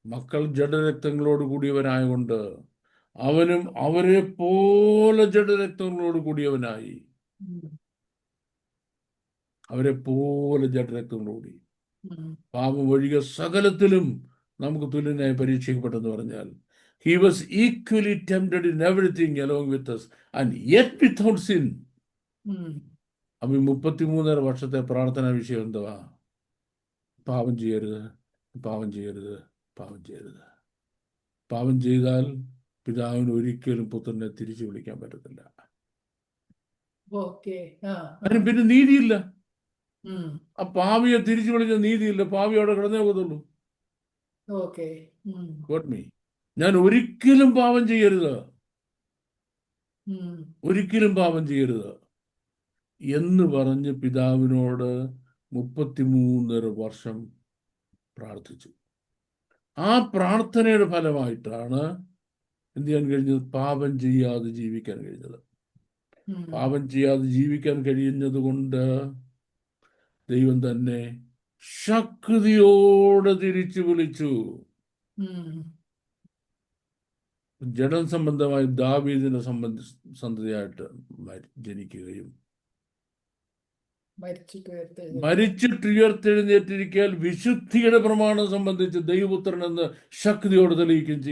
മക്കൾ ജഡരക്തങ്ങളോട് കൂടിയവനായകൊണ്ട് അവനും അവരെ പോലെ ജഡരക്തങ്ങളോട് കൂടിയവനായി. ഉം. അവരെ പോലെ ജഡരക്തങ്ങളോടി. ഉം. പാപം ഒഴികെ സകലത്തിലും നമുക്ക് തുല്യനായി പരീക്ഷിക്കപ്പെട്ടെന്ന് പറഞ്ഞാൽ he was equally tempted in everything along with us and yet without sin. ഉം. അപ്പം 33 വർഷത്തെ പ്രാർത്ഥനാ വിഷയം എന്തുവാ? പാപം ചെയ്യരുത്, പാപം ചെയ്യരുത്, പാപം ചെയ്യരുത്. പാപം ചെയ്താൽ പിതാവിന് ഒരിക്കലും പുത്രനെ തിരിച്ചു വിളിക്കാൻ പറ്റത്തില്ല. ഓക്കേ. അതിന് പിന്നെ നീതിയില്ല. ഉം. ആ പാവിയെ തിരിച്ചു വിളിച്ച നീതിയില്ല. പാവി അവിടെ കിടന്നേ പോകത്തുള്ളൂ. ഓക്കേ. ഉം. God me. ഞാൻ ഒരിക്കലും പാപം ചെയ്യരുത്, ഉം. ഒരിക്കലും പാപം ചെയ്യരുത് എന്ന് പറഞ്ഞ് പിതാവിനോട് 33 വർഷം പ്രാർത്ഥിച്ചു. ആ പ്രാർത്ഥനയുടെ ഫലമായിട്ടാണ് എന്ത് ചെയ്യാൻ കഴിഞ്ഞത്? പാപം ചെയ്യാതെ ജീവിക്കാൻ കഴിഞ്ഞത്. ഉം. പാപം ചെയ്യാതെ ജീവിക്കാൻ കഴിയുന്നത് കൊണ്ട് ദൈവം തന്നെ ശക്തിയോടെ തിരിച്ചു വിളിച്ചു. ഉം. ജഡം സംബന്ധമായി ദാവീദിനെ സന്തതിയായിട്ട് ജനിക്കുകയും മരിച്ചിട്ട് ഉയർത്തെഴുന്നേറ്റിരിക്കാൻ വിശുദ്ധിയുടെ പ്രമാണം സംബന്ധിച്ച് ദൈവപുത്രൻ എന്ന് ശക്തിയോടെ തെളിയിക്കുകയും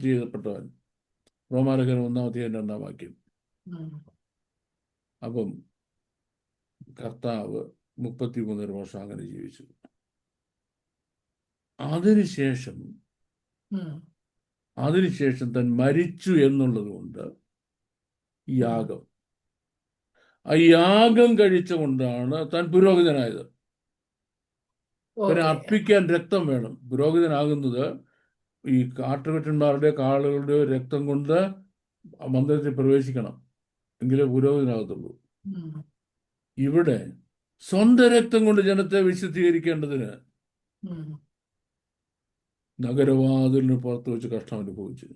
ചെയ്യപ്പെട്ടവൻ. റോമാലേഖനം 1-2 വാക്യം. അപ്പം കർത്താവ് 33 വർഷം അങ്ങനെ ജീവിച്ചു. അതിനുശേഷം താൻ മരിച്ചു എന്നുള്ളത് കൊണ്ട് യാഗം, ആ യാഗം കഴിച്ചുകൊണ്ടാണ് താൻ പുരോഹിതനായത്. പിന്നെ അർപ്പിക്കാൻ രക്തം വേണം. പുരോഹിതനാകുന്നത് ഈ കാട്ടുകെട്ടന്മാരുടെ കാളുകളുടെയോ രക്തം കൊണ്ട് മന്ദിരത്തിൽ പ്രവേശിക്കണം, എങ്കിലേ പുരോഹിതനാകത്തുള്ളൂ. ഇവിടെ സ്വന്തം രക്തം കൊണ്ട് ജനത്തെ വിശുദ്ധീകരിക്കേണ്ടതിന് നഗരവാതിലിന് പുറത്ത് വെച്ച് കഷ്ടം അനുഭവിച്ചു,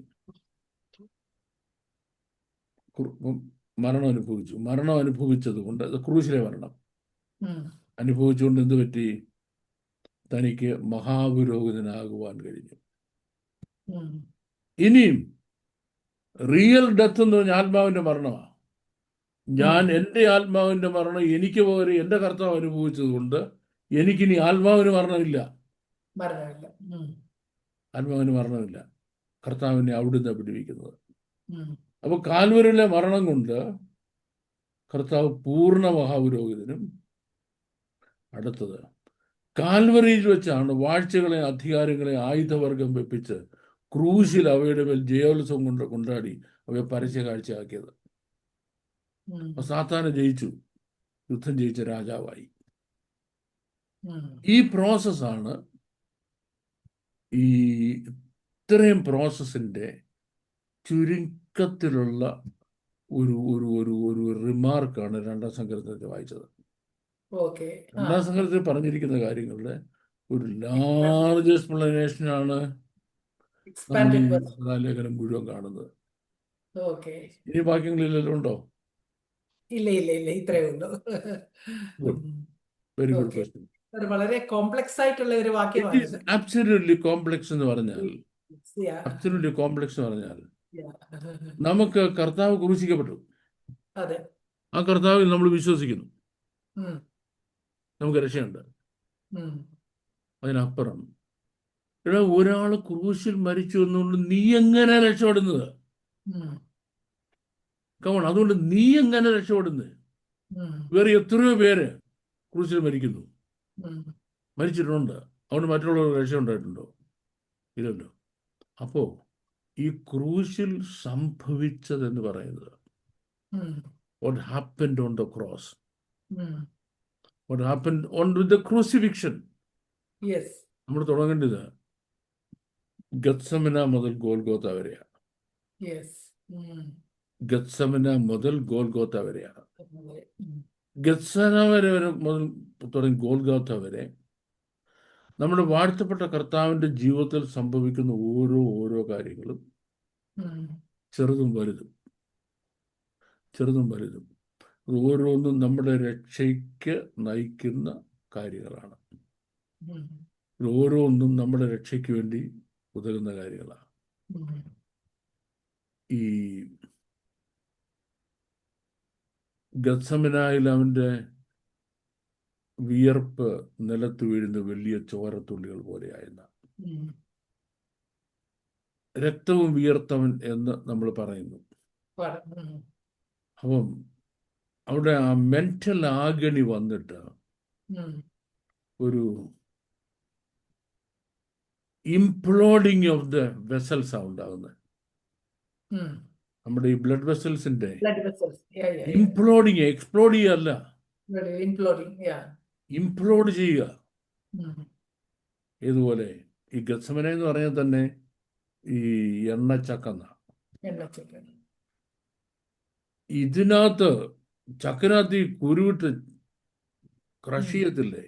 മരണം അനുഭവിച്ചത് കൊണ്ട്, ക്രൂശിലെ മരണം അനുഭവിച്ചുകൊണ്ട് എന്ത് പറ്റി? തനിക്ക് മഹാപുരോഹിതനാകുവാൻ കഴിഞ്ഞു. ഇനിയും റിയൽ ഡെത്ത് എന്ന് പറഞ്ഞാൽ ആത്മാവിന്റെ മരണമാണ്. ഞാൻ എൻ്റെ ആത്മാവിൻ്റെ മരണം എനിക്ക് പകരം എൻ്റെ കർത്താവ് അനുഭവിച്ചതുകൊണ്ട് എനിക്കിനി ആത്മാവിന് മരണമില്ല. മരണമില്ല. ആത്മാവിന് മരണമില്ല. കർത്താവിനെ അവിടുന്ന് പിടിവിക്കുന്നത്. അപ്പോൾ കാൽവരിയിലെ മരണം കൊണ്ട് കർത്താവ് പൂർണ്ണ മഹാപുരോഹിതനും. അടുത്തത്, കാൽവരിയിൽ വെച്ചാണ് വാഴ്ചകളെ അധികാരങ്ങളെ ആയുധവർഗം വെപ്പിച്ച് ക്രൂശിൽ അവയുടെ മേൽ ജയോത്സവം കൊണ്ട് കൊണ്ടാടി അവയെ പരസ്യ കാഴ്ചയാക്കിയത്. അപ്പൊ സാത്താനെ ജയിച്ചു, യുദ്ധം ജയിച്ച രാജാവായി. ഈ പ്രോസസ്സാണ്, ഈ ഇത്രയും പ്രോസസ്സിൻ്റെ ചുരുക്കത്തിലുള്ള ഒരു ഒരു ഒരു ഒരു റിമാർക്കാണ് രണ്ടാം സങ്കീർത്തനത്തിൽ വായിച്ചത്. രണ്ടാം സങ്കീർത്തനത്തിൽ പറഞ്ഞിരിക്കുന്ന കാര്യങ്ങളുടെ ഒരു ലാർജ് എക്സ്പ്ലനേഷനാണ് നമ്മൾ ഈ ലേഖനം മുഴുവൻ കാണുന്നത്. ഇനി വാക്യങ്ങളിലെല്ലാം ഉണ്ടോ? ഇല്ല ഇല്ല ഇല്ല, ഇത്രയേ ഉള്ളൂ. Very good question. വളരെ കോംപ്ലക്സ് ആയിട്ടുള്ള ഒരു വാക്യമാണ്. അബ്സല്യൂട്ട്ലി കോംപ്ലക്സ് എന്ന് പറഞ്ഞാൽ, അബ്സല്യൂട്ട്ലി കോംപ്ലക്സ് എന്ന് പറഞ്ഞാൽ, നമുക്ക് കർത്താവ് ക്രൂശിക്കപ്പെട്ടു. അതെ, ആ കർത്താവിൽ നമ്മൾ വിശ്വസിക്കുന്നു, നമുക്ക് രക്ഷയുണ്ട്. അതിനപ്പുറം ഒരാൾ ക്രൂശിൽ മരിച്ചു എന്നുകൊണ്ട് നീ എങ്ങനെ രക്ഷപ്പെടുന്നത്? കമോൺ, അതുകൊണ്ട് നീ എങ്ങനെ രക്ഷപ്പെടുന്നത്? വേറെ എത്രയോ പേര് ക്രൂശിൽ മരിക്കുന്നു, മരിച്ചിട്ടുണ്ട്. അതുകൊണ്ട് മറ്റുള്ളവർ രക്ഷ ഉണ്ടായിട്ടുണ്ടോ? ഇല്ലല്ലോ. അപ്പോ ഈ ക്രൂശിൽ സംഭവിച്ചതെന്ന് പറയുന്നത്, what happened on the cross, what happened on the crucifixion. നമ്മൾ തുടങ്ങേണ്ടത് ഗത്സമന മുതൽ ഗോൽഗോത്ത വരെയാണ്. ഗത്സമന മുതൽ ഗോൽഗോത്ത വരെയാണ്. ഗത്സമന വരെ മുതൽ തുടങ്ങി ഗോൽഗോത്ത വരെ നമ്മുടെ വാഴ്ത്തപ്പെട്ട കർത്താവിൻ്റെ ജീവിതത്തിൽ സംഭവിക്കുന്ന ഓരോ കാര്യങ്ങളും ചെറുതും വലുതും ഓരോന്നും നമ്മുടെ രക്ഷയ്ക്ക് നയിക്കുന്ന കാര്യങ്ങളാണ്. ഓരോന്നും നമ്മുടെ രക്ഷയ്ക്ക് വേണ്ടി ഉതകുന്ന കാര്യങ്ങളാണ്. ഈ ഗത്സമനായിൽ അവൻ്റെ വിയർപ്പ് നിലത്ത് വീഴുന്ന വലിയ ചോരത്തുള്ളികൾ പോലെയായിരുന്ന, രക്തവും വിയർത്തവൻ എന്ന് നമ്മൾ പറയുന്നു. അപ്പം അവിടെ ആ മെന്റൽ ആഗണി വന്നിട്ട് ഒരു ഇംപ്ലോഡിങ് ഓഫ് ദ വെസൽസ് ആണ് ഉണ്ടാകുന്നത്. നമ്മുടെ ഈ ബ്ലഡ് വെസൽസിന്റെ ഇംപ്ലോഡിങ്, എക്സ്പ്ലോഡ് ചെയ്യല്ല, ഇംപ്ലോഡ് ചെയ്യുക. ഇതുപോലെ ഈ ഗത്സമന എന്ന് പറഞ്ഞാൽ തന്നെ ഈ എണ്ണച്ചക്കെന്ന, ഇതിനകത്ത് ചക്കിനകത്ത് ഈ കുരുവിട്ട് ക്രഷ് ചെയ്യത്തില്ലേ,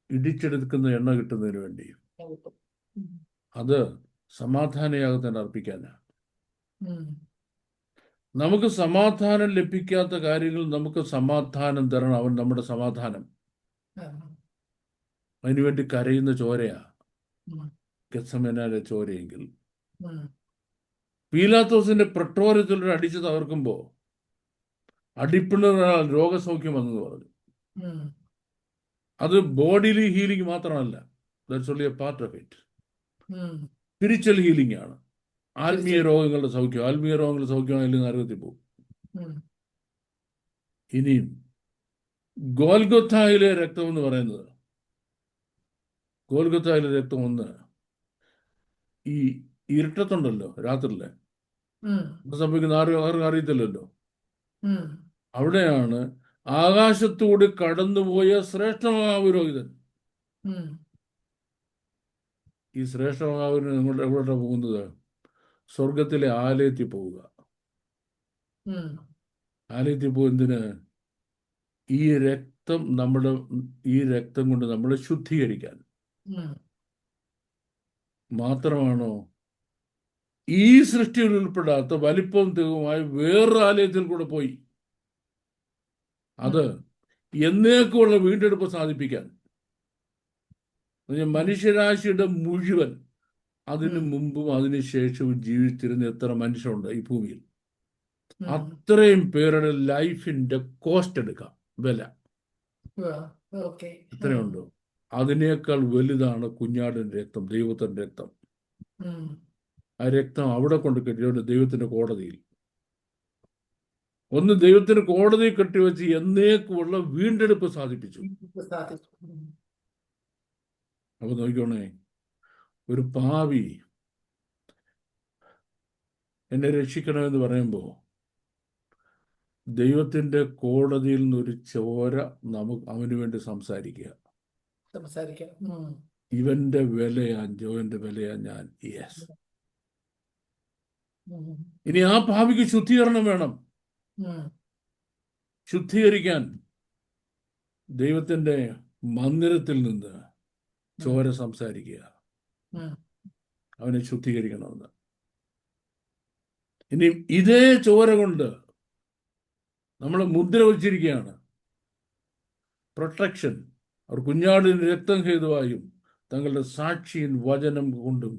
ഇടിച്ചെടുക്കുന്ന എണ്ണ കിട്ടുന്നതിന് വേണ്ടി. അത് സമാധാനയാഗത്തിന് അർപ്പിക്കാനാണ്. നമുക്ക് സമാധാനം ലഭിക്കാത്ത കാര്യങ്ങൾ നമുക്ക് സമാധാനം തരണം. അവൻ നമ്മുടെ സമാധാനം. അതിനുവേണ്ടി കരയുന്ന ചോരയാ ഗത്സമനയിലെ ചോരയെങ്കിൽ, പീലാത്തോസിന്റെ പ്രട്ടോരത്തിൽ അടിച്ചു തകർക്കുമ്പോ അടിപ്പിണറാൽ രോഗസൗഖ്യം വന്നെന്ന് പറഞ്ഞു. അത് ബോഡിലി ഹീലിംഗ് മാത്രമല്ല, that's only A part of it. Spiritual healing ആണ്. ആത്മീയ രോഗങ്ങളുടെ സൗഖ്യം. ആത്മീയ രോഗങ്ങളുടെ സൗഖ്യമായാലും നരകത്തിൽ പോകും. ഇനിയും ഗോൽഗൊഥായിലെ രക്തം എന്ന് പറയുന്നത്, ഗോൽഗൊഥായിലെ രക്തം ഒന്ന് ഈ ഇരുട്ടത്തുണ്ടല്ലോ, രാത്രിയിലെ സംഭവിക്കുന്ന ആർക്കും അറിയത്തില്ലല്ലോ. അവിടെയാണ് ആകാശത്തൂടെ കടന്നുപോയ ശ്രേഷ്ഠമഹാപുരോഹിതൻ. ഈ ശ്രേഷ്ഠമഹാപുരോഹിതൻ നിങ്ങളുടെ എവിടെ പോകുന്നത്? സ്വർഗത്തിലെ ആലയത്തിൽ പോവുക. ആലയത്തിൽ പോകുന്നതിന് ഈ രക്തം കൊണ്ട് നമ്മളെ ശുദ്ധീകരിക്കാൻ മാത്രമാണോ? ഈ സൃഷ്ടിയിൽ ഉൾപ്പെടാത്ത വലിപ്പം തികവുമായ വേറൊരു ആലയത്തിൽ കൂടെ പോയി അത് എന്നേക്കുള്ള വീണ്ടെടുപ്പ് സാധിപ്പിക്കാൻ. മനുഷ്യരാശിയുടെ മുഴുവൻ അതിനു മുമ്പും അതിനുശേഷവും ജീവിച്ചിരുന്ന എത്ര മനുഷ്യരുണ്ട് ഈ ഭൂമിയിൽ? അത്രയും പേരുടെ ലൈഫിന്റെ കോസ്റ്റ് എടുക്കാം, വില ഓക്കെ. എത്രയുണ്ടോ അതിനേക്കാൾ വലുതാണ് കുഞ്ഞാടിന്റെ രക്തം, ദൈവത്തിന്റെ രക്തം. ആ രക്തം അവിടെ കൊണ്ട് കെട്ടിയോണ്ട് ദൈവത്തിന്റെ കോടതിയിൽ, ഒന്ന് ദൈവത്തിന്റെ കോടതിയിൽ കെട്ടിവെച്ച് എന്നേക്കുമുള്ള വീണ്ടെടുപ്പ് സാധിപ്പിച്ചു. അപ്പൊ നോക്കിക്കോണേ, ഒരു പാവി എന്നെ രക്ഷിക്കണമെന്ന് പറയുമ്പോൾ ദൈവത്തിന്റെ കോടതിയിൽ നിന്നൊരു ചോര നമുക്ക് അവന് വേണ്ടി സംസാരിക്കാം. ഇവന്റെ വിലയാ, ജോന്റെ വിലയാ ഞാൻ. യെസ്. ഇനി ആ പാവിക്ക് ശുദ്ധീകരണം വേണം. ശുദ്ധീകരിക്കാൻ ദൈവത്തിന്റെ മന്ദിരത്തിൽ നിന്ന് ചോര സംസാരിക്കുക, അവനെ ശുദ്ധീകരിക്കണമെന്ന്. ഇനി ഇതേ ചോര കൊണ്ട് നമ്മൾ മുദ്ര വച്ചിരിക്കുകയാണ്, പ്രൊട്ടക്ഷൻ. അവർ കുഞ്ഞാടിന് രക്തം ഹേതുവായും തങ്ങളുടെ സാക്ഷിயின் വചനം കൊണ്ടും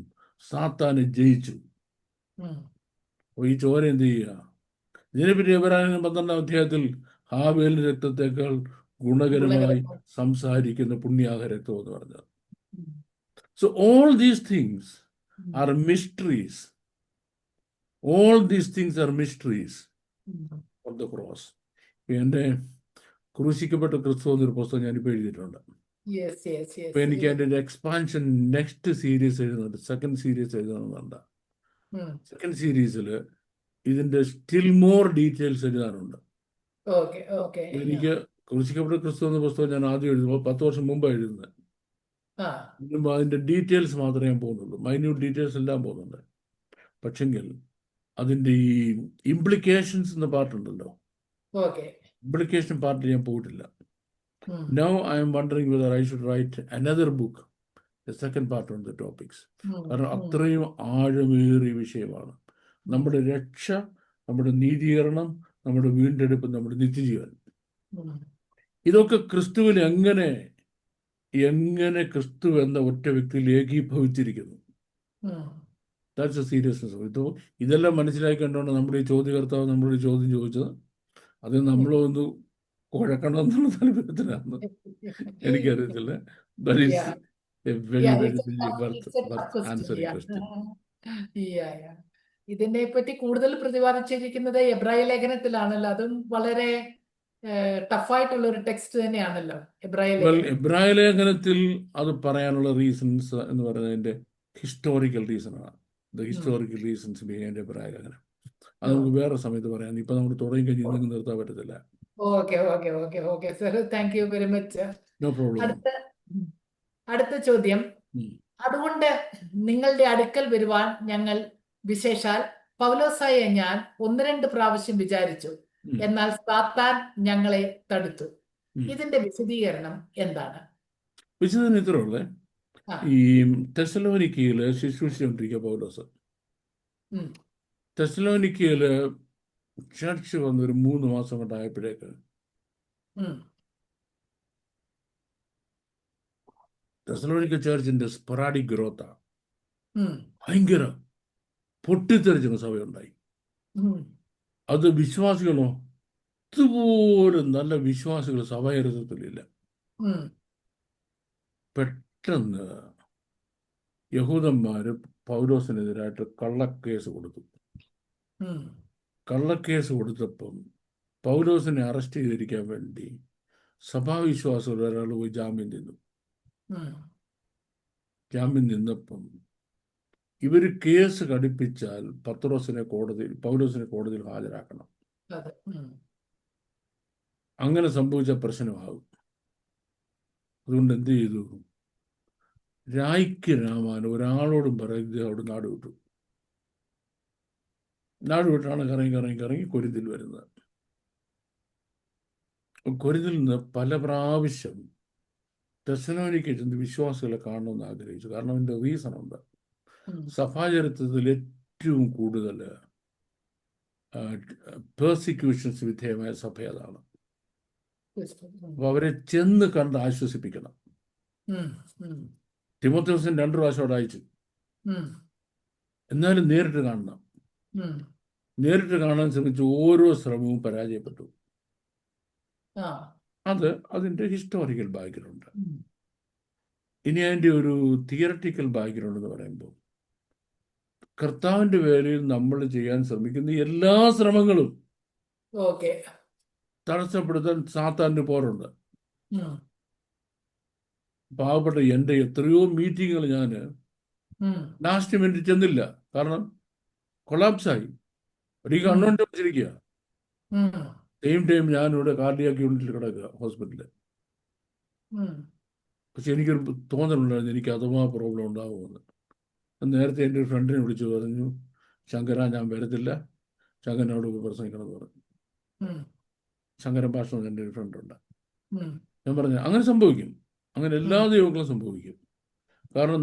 സാത്താനെ ജയിച്ചു. ഈ ചോര എന്ത് ചെയ്യുക? ഇതിനെപ്പറ്റി എബ്രായർ 12-ാം അധ്യായത്തിൽ ഹാബേലിന്റെ രക്തത്തെക്കാൾ ഗുണകരമായി സംസാരിക്കുന്ന പുണ്യാഹ രക്തം എന്ന് പറഞ്ഞത്. So all these things are mysteries. All these things are mysteries on the cross. എൻ്റെ ക്രൂശിക്കപ്പെട്ട ക്രിസ്തു എന്നൊരു പുസ്തകം ഞാനിപ്പോൾ എഴുതിയിട്ടുണ്ട്. അപ്പൊ എനിക്ക് അതിന്റെ എക്സ്പാൻഷൻ നെക്സ്റ്റ് സീരീസ് എഴുതുന്നുണ്ട്, സെക്കൻഡ് സീരീസ് എഴുതുന്നുണ്ട്. സെക്കൻഡ് സീരീസിൽ ഇതിന്റെ സ്റ്റിൽ മോർ ഡീറ്റെയിൽസ് എഴുതാനുണ്ട്. എനിക്ക് ക്രൂശിക്കപ്പെട്ട ക്രിസ്തു എന്ന പുസ്തകം ഞാൻ ആദ്യം എഴുതുമ്പോൾ 10 വർഷം മുമ്പ് എഴുതുന്നത്. അതിന്റെ ഡീറ്റെയിൽസ് മാത്രമേ ഞാൻ പോകുന്നുള്ളൂ, മൈന്യൂട്ട് ഡീറ്റെയിൽസ് എല്ലാം പോകുന്നുണ്ട്. പക്ഷെങ്കിൽ അതിന്റെ ഈ ഇംപ്ലിക്കേഷൻസ് എന്ന പാർട്ടുണ്ടല്ലോ, ഇംപ്ലിക്കേഷൻ പാർട്ടിൽ ഞാൻ പോയിട്ടില്ല. Now I am wondering whether I should write another book, the second part on the topics. കാരണം അത്രയും ആഴമേറിയ വിഷയമാണ്. നമ്മുടെ രക്ഷ, നമ്മുടെ നീതീകരണം, നമ്മുടെ വീണ്ടെടുപ്പ്, നമ്മുടെ നിത്യജീവൻ, ഇതൊക്കെ ക്രിസ്തുവിൽ എങ്ങനെ ക്രിസ്തു എന്ന ഒറ്റ വ്യക്തിയിൽ ഏകീഭവിച്ചിരിക്കുന്നു. That's A seriousness. ഇതെല്ലാം മനസ്സിലാക്കിക്കൊണ്ടാണ് നമ്മുടെ ഈ ചോദ്യകർത്താവ് നമ്മളൊരു ചോദ്യം ചോദിച്ചത്. അത് നമ്മളൊന്ന് കുഴക്കണം എന്നുള്ള താല്പര്യത്തിലാണ്, എനിക്കറിയത്തില്ല. ഇതിനെ പറ്റി കൂടുതൽ പ്രതിപാദിച്ചിരിക്കുന്നത് എബ്രായ ലേഖനത്തിലാണല്ലോ. അതും വളരെ ടഫായിട്ടുള്ള ഒരു ടെക്സ്റ്റ് തന്നെയാണല്ലോ എബ്രായ ലേഖനത്തിൽ. അത് പറയാനുള്ള റീസൺസ് എന്ന് പറയുന്നതിന്റെ ഹിസ്റ്റോറിക്കൽ റീസണാണ്. ദ ഹിസ്റ്റോറിക്കൽ റീസൺസ് ബിഹൈൻഡ് എബ്രായ ലേഖനം. അത് നമുക്ക് വേറെ സമയത്ത് പറയാം. ഇപ്പൊ നമ്മൾ തുടങ്ങി കഴിഞ്ഞ് നിർത്താൻ പറ്റത്തില്ല. Okay sir, thank you very much. No problem. അടുത്ത ചോദ്യം. അതുകൊണ്ട് നിങ്ങളുടെ അടുക്കൽ വരുവാൻ ഞങ്ങൾ വിശേഷാൽ പൗലോസായ ഞാൻ 1-2 പ്രാവശ്യം വിചാരിച്ചു, എന്നാൽ സാത്താൻ ഞങ്ങളെ തടുത്തു. ഇതിന്റെ വിശദീകരണം എന്താണ്? വിശദീകരണം ഇത്രേ ഉള്ളേ. ഈ തെസ്സലോനിക്കയില് ശുശ്രൂഷിച്ചുകൊണ്ടിരിക്കുക പൗലോസ്. തെസ്സലോനിക്കയില് ചർച്ച് വന്നൊരു 3 മാസം കൊണ്ടായപ്പോഴേക്ക് തെസ്സലോനിക്ക ചർച്ചിന്റെ സ്പൊറാഡിക് ഗ്രോത്താ, ഭയങ്കര പൊട്ടിത്തെറിച്ചുന്ന സഭയുണ്ടായി. അത് വിശ്വാസികളോ, ഇതുപോലെ നല്ല വിശ്വാസികൾ സഭയരത്തിലില്ല. പെട്ടെന്ന് യഹൂദന്മാര് പൗലോസിനെതിരായിട്ട് കള്ളക്കേസ് കൊടുത്തു. കള്ളക്കേസ് കൊടുത്തപ്പം പൗലോസിനെ അറസ്റ്റ് ചെയ്തിരിക്കാൻ വേണ്ടി സഭാവിശ്വാസികൾ ഒരാൾ പോയി ജാമ്യം നിന്നു. ജാമ്യം നിന്നപ്പം ഇവര് കേസ് ഘടിപ്പിച്ചാൽ പൗലോസിനെ കോടതിയിൽ ഹാജരാക്കണം. അങ്ങനെ സംഭവിച്ച പ്രശ്നമാകും. അതുകൊണ്ട് എന്ത് ചെയ്തു? രായ്ക്ക് രാമാൻ ഒരാളോടും പറയുന്നത് അവിടെ നാട് വിട്ടു. നാട് വിട്ടാണ് കറങ്ങി കൊരിന്തിൽ വരുന്നത്. കൊരിന്തിൽ നിന്ന് പല പ്രാവശ്യം തെസ്സലോനിക്ക ചെന്ന് വിശ്വാസികളെ കാണണമെന്ന് ആഗ്രഹിച്ചു. കാരണം അതിൻ്റെ റീസൺ ഉണ്ട്. സഭാചരിത്രത്തിൽ ഏറ്റവും കൂടുതൽ പെർസിക്യൂഷൻസ് വിധേയമായ സഭ അതാണ്. അപ്പൊ അവരെ ചെന്ന് കണ്ട് ആശ്വസിപ്പിക്കണം. തിമോഥെയോസിനെ 2 പ്രാവശ്യം അവിടെ അയച്ചു, എന്നാലും നേരിട്ട് കാണണം. നേരിട്ട് കാണാൻ ശ്രമിച്ച ഓരോ ശ്രമവും പരാജയപ്പെട്ടു. ആ അത് അതിൻ്റെ ഹിസ്റ്റോറിക്കൽ ബാക്ക്ഗ്രൗണ്ട്. ഉം. ഇനി അതിൻ്റെ ഒരു തിയററ്റിക്കൽ ബാക്ക്ഗ്രൗണ്ട് എന്ന് പറയുമ്പോൾ, കർത്താവിൻ്റെ വേലയിൽ നമ്മൾ ചെയ്യാൻ ശ്രമിക്കുന്ന എല്ലാ ശ്രമങ്ങളും ഓക്കെ. തടസ്സപ്പെടുത്താൻ സാത്താൻ്റെ പോരുണ്ട്. ഉം. പാവപ്പെട്ട എൻ്റെ എത്രയോ മീറ്റിങ്ങുകൾ ഞാൻ ഉം. ലാസ്റ്റ് മിനിറ്റ് ചെന്നില്ല, കാരണം കൊളാപ്സായി. എനിക്ക് ഉം. അൺവോണ്ട് വെച്ചിരിക്കുക. ഉം. സെയിം ടൈം ഞാനിവിടെ കാർഡിയാക് യൂണിറ്റിൽ കിടക്കുക, ഹോസ്പിറ്റലിൽ. ഉം. പക്ഷെ എനിക്കൊരു തോന്നലുണ്ടായിരുന്നു എനിക്ക് അഥവാ പ്രോബ്ലം ഉണ്ടാകുമെന്ന്. നേരത്തെ എൻ്റെ ഒരു ഫ്രണ്ടിനെ വിളിച്ചു പറഞ്ഞു, ശങ്കര ഞാൻ വരത്തില്ല, ശങ്കരനോട് പ്രസംഗിക്കണമെന്ന് പറഞ്ഞു. ഉം. ശങ്കരൻ ഭാഷ എൻ്റെ ഒരു ഫ്രണ്ടുണ്ട്. ഉം. ഞാൻ പറഞ്ഞു അങ്ങനെ സംഭവിക്കും, അങ്ങനെ എല്ലാ ഉം. ദൈവങ്ങളും സംഭവിക്കും. കാരണം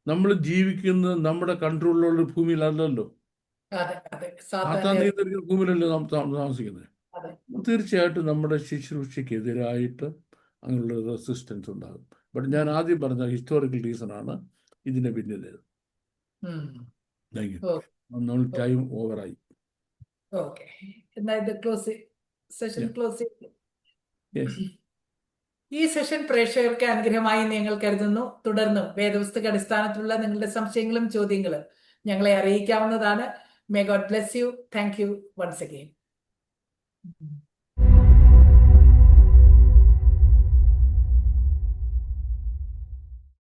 നമ്മൾ ജീവിക്കുന്നത് നമ്മുടെ കൺട്രോളിലുള്ള ഭൂമിയിലല്ലല്ലോ. അതെ അതെ. സാത്താൻ സാത്താന്റെ നിയന്ത്രിക്കുന്ന ഭൂമിയിലല്ലേ നാം താമസിക്കുന്നത്. അതെ. തീർച്ചയായിട്ടും നമ്മുടെ ശുശ്രൂഷയ്ക്കെതിരായിട്ട് അങ്ങനെയുള്ള റെസിസ്റ്റൻസ് ഉണ്ടാകും. ബട്ട് ഞാൻ ആദ്യം പറഞ്ഞ ഹിസ്റ്റോറിക്കൽ റീസണാണ് ഇതിൻ്റെ പിന്നിലേത്. ഉം. Thank you. ഓ- നമ്മൾ ടൈം ഓവറായി. ഓക്കെ. എന്നാ ഇത് സെഷൻ Yeah. ക്ലോസ് ചെയ്യും. Yes. ഈ സെഷൻ പ്രേക്ഷകർക്ക് അനുഗ്രഹമായി ഞങ്ങൾ കരുതുന്നു. തുടർന്നും വേദപുസ്തക അടിസ്ഥാനത്തിലുള്ള നിങ്ങളുടെ സംശയങ്ങളും ചോദ്യങ്ങളും ഞങ്ങളെ അറിയിക്കാവുന്നതാണ്. May God bless you. Thank you once again.